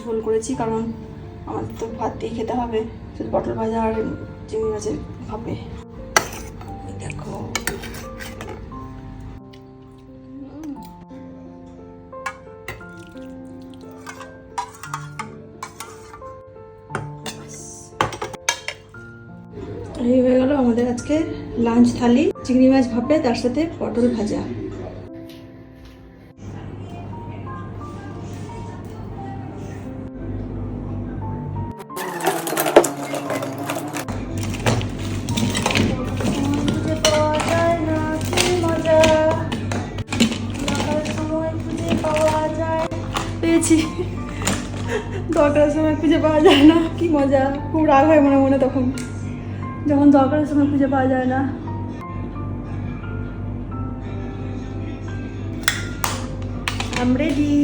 ঝোল করেছি, কারণ আমাদের তো ভাত দিয়ে খেতে হবে, শুধু পটল ভাজা আর চিংড়ি মাছের ভাপে। দেখো এই হয়ে গেল আমাদের আজকে লাঞ্চ থালি। চিংড়ি মাছ ভাপে, তার সাথে পটল ভাজা। পেয়েছি, দরকারের সময় খুঁজে পাওয়া যায় না, কি মজা। খুব রাগ হয় মনে মনে তখন, যখন দরকারের সময় খুঁজে পাওয়া যায় না। I'm ready.